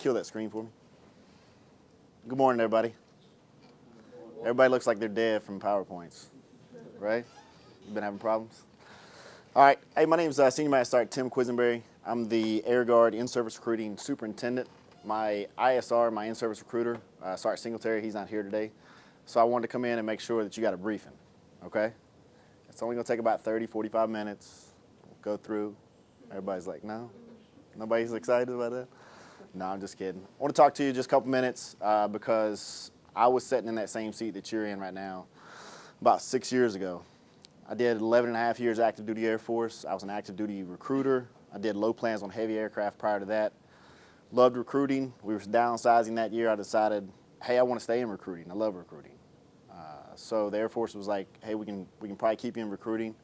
kill that screen for me? Good morning, everybody. Everybody looks like they're dead from PowerPoints, right? You've been having problems? All right. Hey, my name is Senior Master Sergeant Tim Quisenberry. I'm the Air Guard in-service recruiting superintendent. My ISR, my in-service recruiter, Sergeant Singletary, he's not here today. So I wanted to come in and make sure that you got a briefing, okay? It's only going to take about 30, 45 minutes. We'll go through. Everybody's like, no? Nobody's excited about that? No, I'm just kidding. I want to talk to you just a couple minutes because I was sitting in that same seat that you're in right now about 6 years ago. I did 11 and a half years active duty Air Force. I was an active duty recruiter. I did low plans on heavy aircraft prior to that. Loved recruiting. We were downsizing that year. I decided, hey, I want to stay in recruiting. I love recruiting. So the Air Force was like, hey, we can probably keep you in recruiting.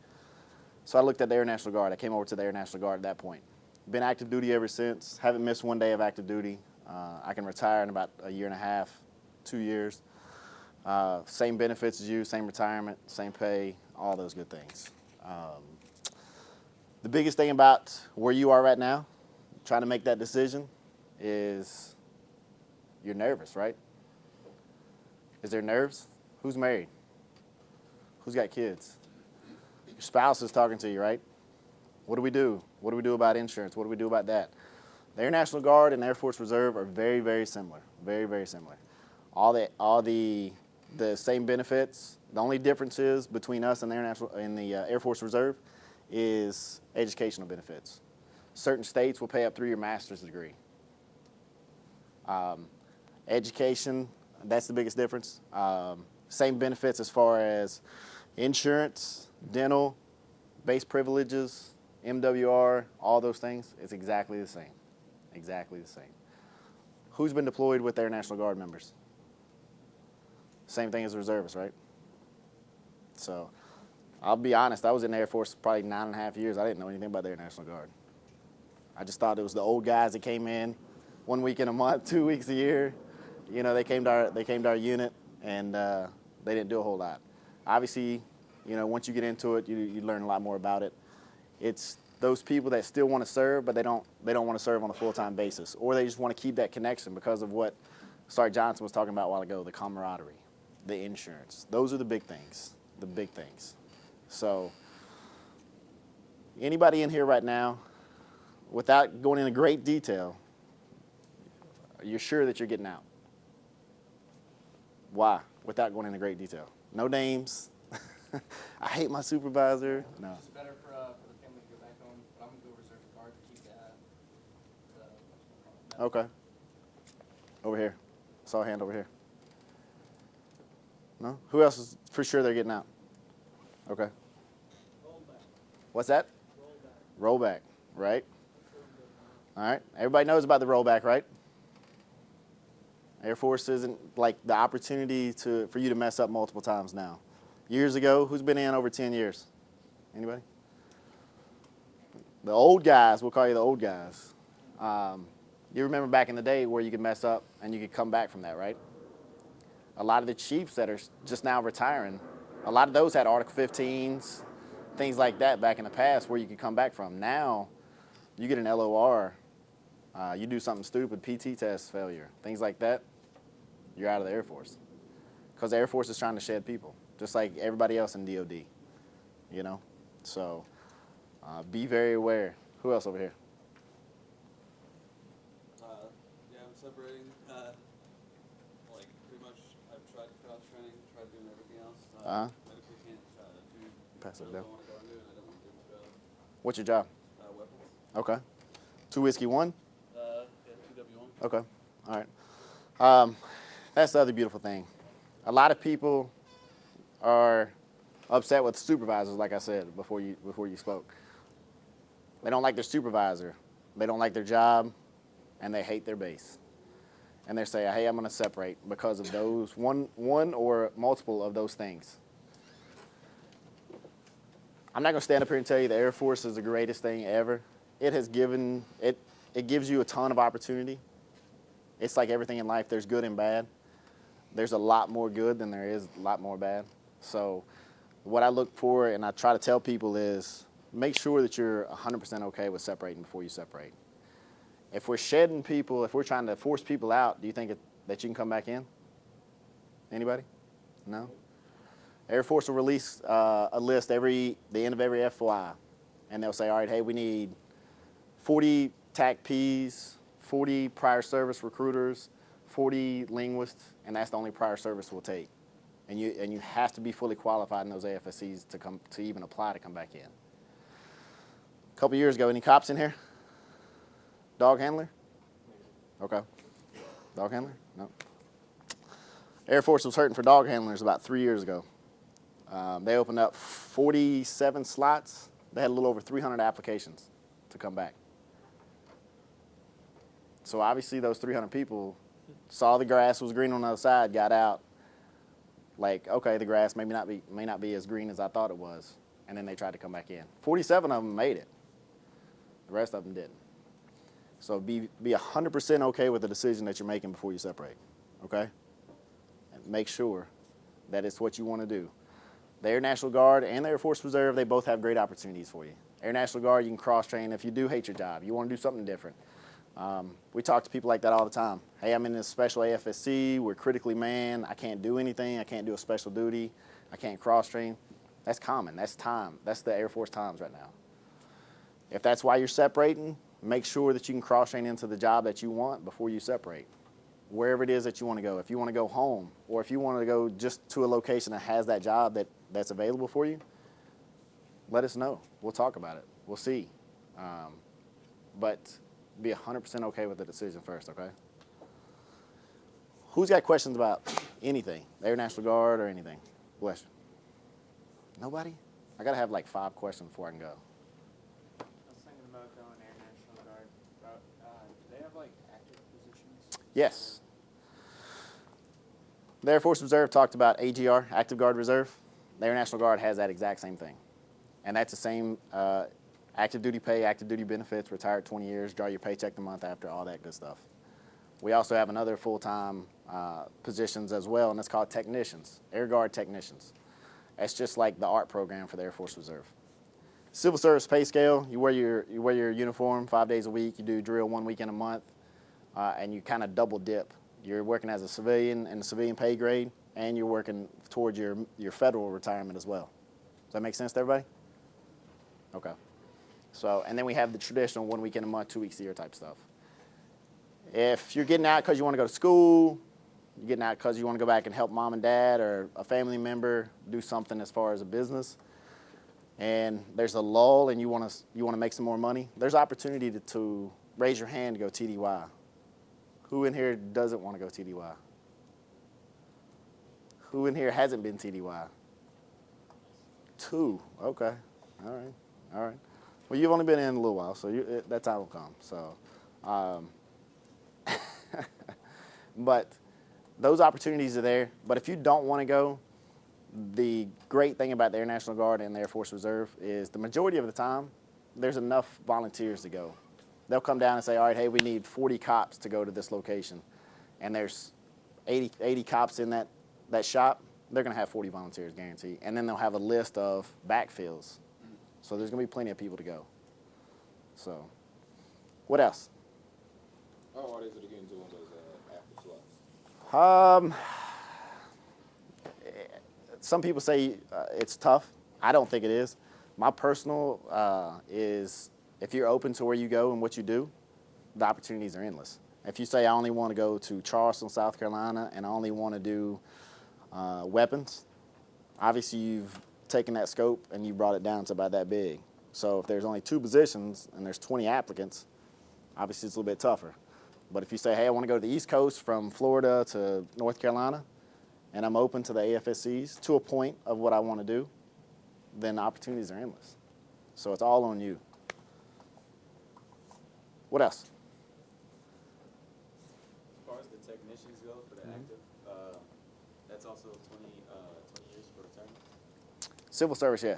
So I looked at the Air National Guard. I came over to the Air National Guard at that point. Been active duty ever since. Haven't missed one day of active duty. I can retire in about a year and a half, 2 years. Same benefits as you, same retirement, same pay, all those good things. The biggest thing about where you are right now, trying to make that decision, is you're nervous, right? Is there nerves? Who's married? Who's got kids? Your spouse is talking to you, right? What do we do? What do we do about insurance? What do we do about that? The Air National Guard and the Air Force Reserve are very, very similar. Very, very similar. All the same benefits. The only difference is between us and the Air Force Reserve is educational benefits. Certain states will pay up through your master's degree. Education, that's the biggest difference. Same benefits as far as insurance, dental, base privileges, MWR, all those things. It's exactly the same. Exactly the same. Who's been deployed with Air National Guard members? Same thing as reservists, right? So I'll be honest, I was in the Air Force probably 9.5 years. I didn't know anything about the Air National Guard. I just thought it was the old guys that came in 1 week in a month, 2 weeks a year. You know, they came to our unit, and they didn't do a whole lot. Obviously, you know, once you get into it, you learn a lot more about it. It's those people that still want to serve, but they don't want to serve on a full-time basis, or they just want to keep that connection because of what Sergeant Johnson was talking about a while ago, the camaraderie, the insurance. Those are the big things, So anybody in here right now, without going into great detail, you're sure that you're getting out? Why? Without going into great detail. No names. I hate my supervisor. No. It's better for the family to go back home, but I'm going to go reserve the card to keep that. Okay. Over here. Saw a hand over here. No? Who else is for sure they're getting out? Okay. Rollback. What's that? Rollback, right? All right. Everybody knows about the rollback, right? Air Force isn't like the opportunity for you to mess up multiple times now. Years ago, who's been in over 10 years? Anybody? The old guys, we'll call you the old guys. You remember back in the day where you could mess up and you could come back from that, right? A lot of the chiefs that are just now retiring, a lot of those had Article 15s, things like that back in the past where you could come back from. Now, you get an LOR, you do something stupid, PT test failure, things like that, you're out of the Air Force. Because the Air Force is trying to shed people, just like everybody else in DOD, you know? So be very aware. Who else over here? Yeah, I'm separating. Like, pretty much, I've tried cross training, tried doing everything else. Medically can't do Pass it what down. I want to go and do, and I don't want to do my job. What's your job? Weapons. Okay. 2 Whiskey 1? Yeah, 2W1. Okay. All right. That's the other beautiful thing. A lot of people are upset with supervisors, like I said before you spoke. They don't like their supervisor. They don't like their job, and they hate their base. And they say, hey, I'm going to separate because of those one or multiple of those things. I'm not going to stand up here and tell you the Air Force is the greatest thing ever. It has given, it gives you a ton of opportunity. It's like everything in life, there's good and bad. There's a lot more good than there is a lot more bad. So what I look for and I try to tell people is make sure that you're 100% okay with separating before you separate. If we're shedding people, if we're trying to force people out, do you think that you can come back in? Anybody? No? Air Force will release a list the end of every FY, and they'll say, all right, hey, we need 40 TAC Ps, 40 prior service recruiters, 40 linguists, and that's the only prior service we'll take. And you have to be fully qualified in those AFSCs to even apply to come back in. A couple years ago, any cops in here? Dog handler? Okay. Dog handler? No. Air Force was hurting for dog handlers about 3 years ago. They opened up 47 slots. They had a little over 300 applications to come back. So obviously those 300 people saw the grass was green on the other side, got out. Like, okay, the grass may not be as green as I thought it was. And then they tried to come back in. 47 of them made it. The rest of them didn't. So be 100% okay with the decision that you're making before you separate, okay? And make sure that it's what you want to do. The Air National Guard and the Air Force Reserve, they both have great opportunities for you. Air National Guard, you can cross-train if you do hate your job. You want to do something different. We talk to people like that all the time. Hey, I'm in this special AFSC. We're critically manned. I can't do anything. I can't do a special duty. I can't cross-train. That's common. That's time. That's the Air Force times right now. If that's why you're separating, make sure that you can cross-train into the job that you want before you separate, wherever it is that you want to go. If you want to go home, or if you want to go just to a location that has that job that's available for you, let us know. We'll talk about it. We'll see. But be 100% okay with the decision first, okay? Who's got questions about anything, Air National Guard or anything? Question? Nobody? I got to have like 5 questions before I can go. I was thinking about going Air National Guard, but do they have like active positions? Yes. The Air Force Reserve talked about AGR, Active Guard Reserve. The Air National Guard has that exact same thing. And that's the same active duty pay, active duty benefits, retired 20 years, draw your paycheck the month after, all that good stuff. We also have another full-time positions as well, and it's called technicians, Air Guard technicians. That's just like the ART program for the Air Force Reserve. Civil service pay scale, you wear your uniform 5 days a week, you do drill 1 weekend a month, and you kind of double dip. You're working as a civilian in the civilian pay grade, and you're working towards your federal retirement as well. Does that make sense to everybody? Okay. So, and then we have the traditional 1 weekend a month, 2 weeks a year type stuff. If you're getting out because you want to go to school, you're getting out because you want to go back and help mom and dad or a family member do something as far as a business, and there's a lull and you want to make some more money, there's opportunity to raise your hand to go TDY. Who in here doesn't want to go TDY? Who in here hasn't been TDY? 2. Okay. All right. Well, you've only been in a little while, so that time will come. So, but those opportunities are there. But if you don't want to go, the great thing about the Air National Guard and the Air Force Reserve is the majority of the time, there's enough volunteers to go. They'll come down and say, all right, hey, we need 40 cops to go to this location. And there's 80 cops in that shop. They're going to have 40 volunteers guaranteed. And then they'll have a list of backfills. So there's going to be plenty of people to go. So, what else? How hard is it to get into one of those active slots? Some people say it's tough. I don't think it is. My personal is if you're open to where you go and what you do, the opportunities are endless. If you say I only want to go to Charleston, South Carolina, and I only want to do weapons, obviously you've taken that scope and you brought it down to about that big. So if there's only 2 positions and there's 20 applicants, obviously it's a little bit tougher. But if you say, hey, I want to go to the East Coast from Florida to North Carolina, and I'm open to the AFSCs to a point of what I want to do, then the opportunities are endless. So it's all on you. What else? As far as the technicians go for the active, that's also 20 years for retirement? Civil service, yeah.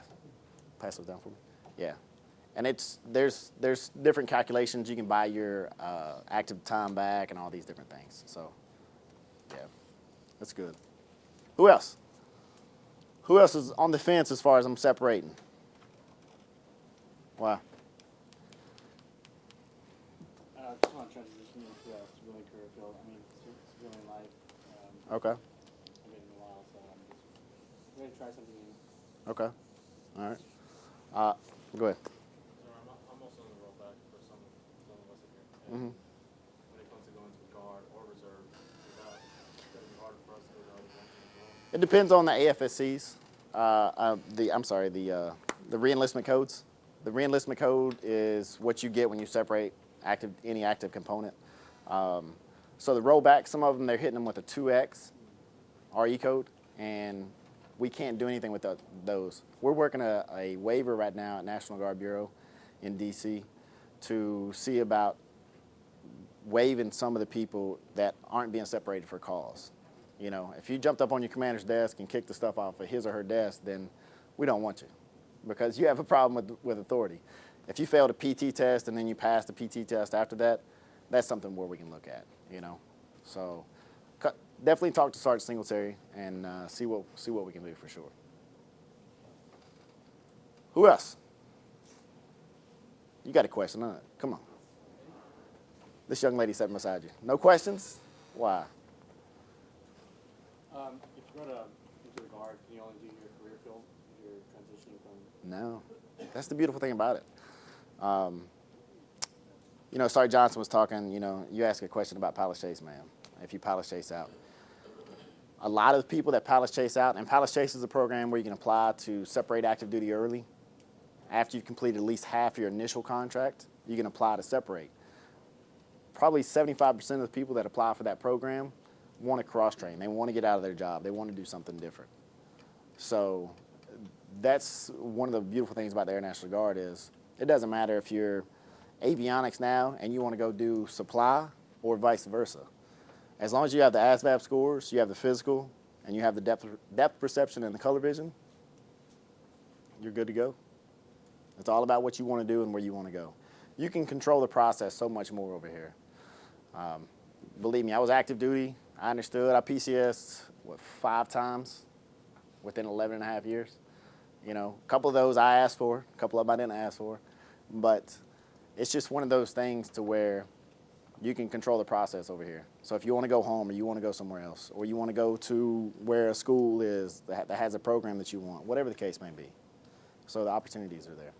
Pass those down for me. Yeah. And there's different calculations. You can buy your active time back and all these different things. So, yeah, that's good. Who else? Who else is on the fence as far as I'm separating? Why? just want to transition into civilian career field. I mean, civilian life. Okay. I've been in a while, so I'm just ready to try something new. Okay. All right. Go ahead. So I'm also on the rollback for some of us in here. Mm-hmm. When it comes to going to guard or reserve, is that going to be harder for us to go to other functions as well? It depends on the AFSCs. The reenlistment codes. The reenlistment code is what you get when you separate any active component. So the rollback, some of them, they're hitting them with a 2X RE code, and we can't do anything with those. We're working a waiver right now at National Guard Bureau in D.C. to see about waiving some of the people that aren't being separated for cause. You know, if you jumped up on your commander's desk and kicked the stuff off of his or her desk, then we don't want you because you have a problem with authority. If you failed a PT test and then you passed the PT test after that, that's something where we can look at, you know. So definitely talk to Sergeant Singletary and see what we can do for sure. Who else? You got a question, huh? Come on. This young lady sitting beside you. No questions? Why? If you go into the guard, can you only do your career field if you're transitioning from? No. That's the beautiful thing about it. You know, Sergeant Johnson was talking, you know, you asked a question about Palace Chase, ma'am, if you Palace Chase out. A lot of the people that Palace Chase out, and Palace Chase is a program where you can apply to separate active duty early. After you've completed at least half your initial contract, you can apply to separate. Probably 75% of the people that apply for that program want to cross-train. They want to get out of their job. They want to do something different. So that's one of the beautiful things about the Air National Guard is it doesn't matter if you're avionics now and you want to go do supply or vice versa. As long as you have the ASVAB scores, you have the physical, and you have the depth perception and the color vision, you're good to go. It's all about what you want to do and where you want to go. You can control the process so much more over here. Believe me, I was active duty. I understood. I PCS'd, 5 times within 11 and a half years. You know, a couple of those I asked for, a couple of them I didn't ask for. But it's just one of those things to where you can control the process over here. So if you want to go home or you want to go somewhere else or you want to go to where a school is that has a program that you want, whatever the case may be. So the opportunities are there.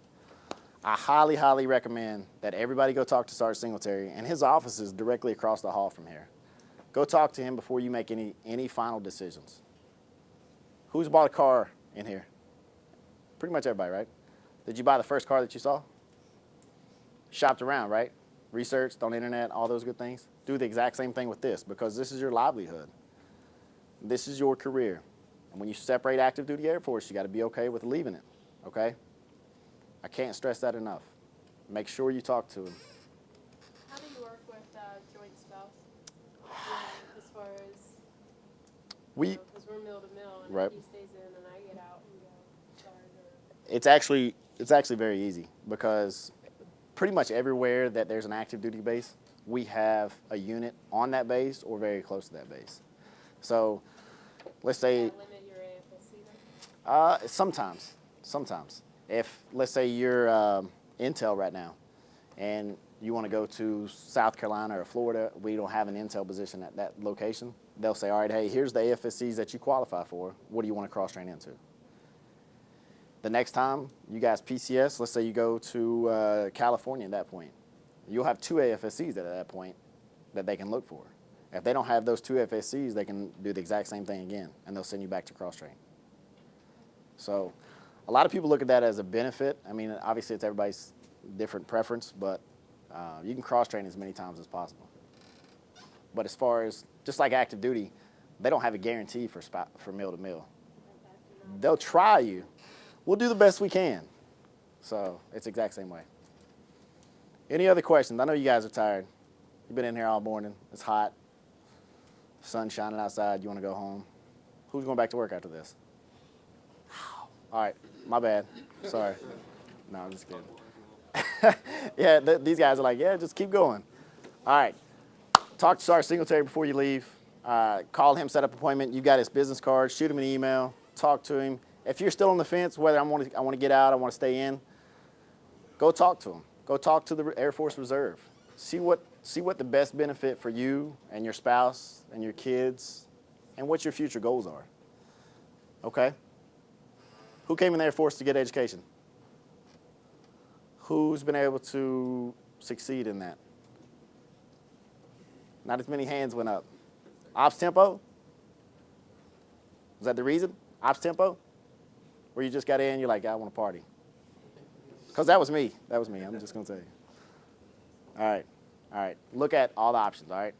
I highly, highly recommend that everybody go talk to Sergeant Singletary, and his office is directly across the hall from here. Go talk to him before you make any final decisions. Who's bought a car in here? Pretty much everybody, right? Did you buy the first car that you saw? Shopped around, right? Researched on the internet, all those good things. Do the exact same thing with this because this is your livelihood. This is your career. And when you separate active duty Air Force, you got to be okay with leaving it, okay? I can't stress that enough. Make sure you talk to him. How do you work with joint spouse? As far as, because we're mill to mill, and right. He stays in and I get out and go charge or... It's actually very easy because pretty much everywhere that there's an active duty base, we have a unit on that base or very close to that base. So let's say... Does that limit your AFSC then? Sometimes. If, let's say you're intel right now and you want to go to South Carolina or Florida, we don't have an intel position at that location, they'll say, all right, hey, here's the AFSCs that you qualify for. What do you want to cross-train into? The next time you guys PCS, let's say you go to California at that point, you'll have 2 AFSCs at that point that they can look for. If they don't have those 2 AFSCs, they can do the exact same thing again, and they'll send you back to cross-train. So a lot of people look at that as a benefit. I mean, obviously it's everybody's different preference, but you can cross-train as many times as possible. But as far as, just like active duty, they don't have a guarantee for mill to mill. They'll try you. We'll do the best we can. So it's the exact same way. Any other questions? I know you guys are tired. You've been in here all morning. It's hot. Sun shining outside. You want to go home. Who's going back to work after this? All right. My bad. Sorry. No, I'm just kidding. Yeah, these guys are like, yeah, just keep going. All right. Talk to Sergeant Singletary before you leave. Call him, set up an appointment. You got his business card. Shoot him an email. Talk to him. If you're still on the fence, whether I want to get out, I want to stay in, go talk to him. Go talk to the Air Force Reserve. See what see what the best benefit for you and your spouse and your kids and what your future goals are. Okay? Who came in the Air Force to get education? Who's been able to succeed in that? Not as many hands went up. Ops tempo? Was that the reason? Ops tempo? Where you just got in, you're like, I want to party. Because that was me. That was me. I'm just going to tell you. All right. All right. Look at all the options, all right?